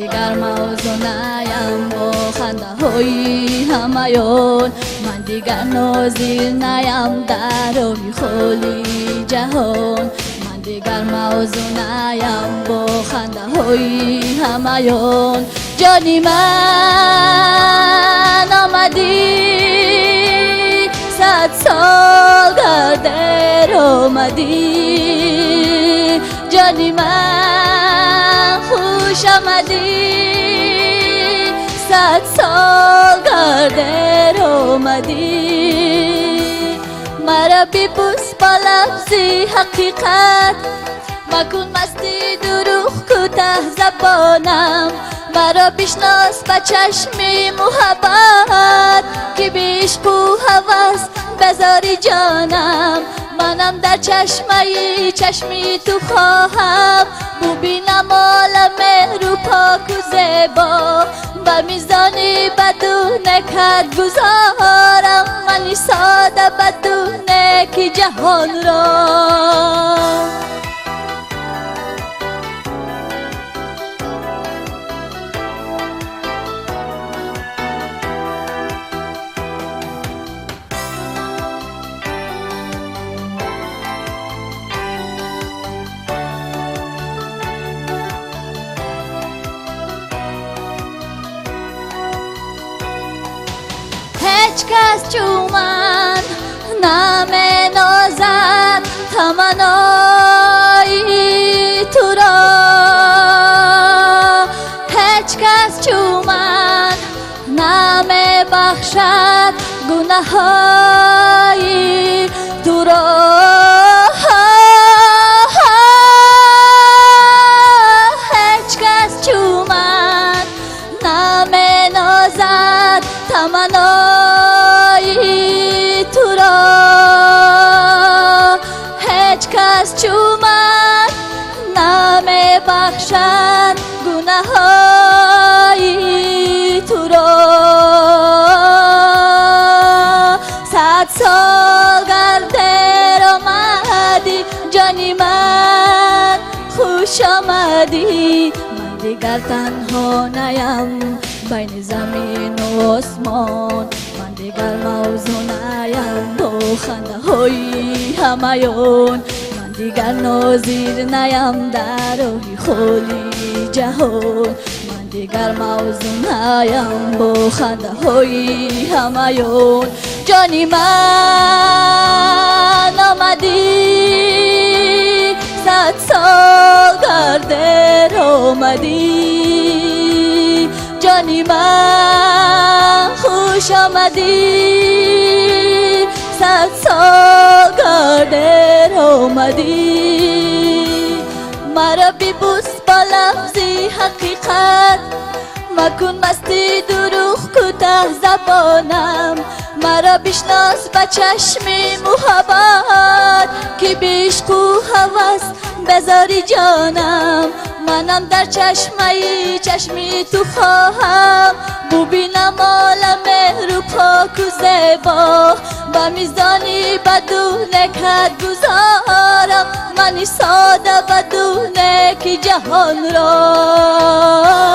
دیگر موضوع نیم با خنده های همایون. من دیگر نازیر نیم در روی خالی جهان. من دیگر موضوع نیم با خنده های همایون. جانی من آمدی 100 سال گردر آمدی. جانی من خوش آمدی 100 سال گردر آمدی. مرا ببوس با لفظی حقیقت مکن مستی دروغ کوته زبانم. مرا بشناس با چشمی محبت که بیش و هوس بذاری جانم. منم در چشمی تو خواهم ببینم عالم رو پاک و زیبا. به میزانی بدون کد گذارم منی ساده بدون که جهان را. هیچ کس چو من نمی نازد تمنای تو را. هیچ کس چو من نمی بخشد گناههای تو را. هیچ کس چو من نمی نازد تمنای تو را. هیچ کس چو من نمی بخشد گناهای تو را. 100 سال گردر آمدی جانی من خوش آمدی. من دیگر تنها نیم بین زمین و آسمان. من دیگر موضوع نیم با خنده های همایون. من دیگر نازیر نیم در روی خالی جهان. من دیگر موضوع نیم با خنده های همایون. جانی من آمدی 100 سال گردر آمدی. جانی من خوش آمدی 100 سال گردر آمدی. مرا ببوس با لفظی حقیقت مکن مستی دروغ کوته زبانم. مرا بشناس با چشمی محبت که بیش و هوس بذاری جانم. منم در چشمی تو خواهم ببینم عالم رو پاک و زیبا. با میزانی بدون کد گذارم منی ساده بدون که جهان را.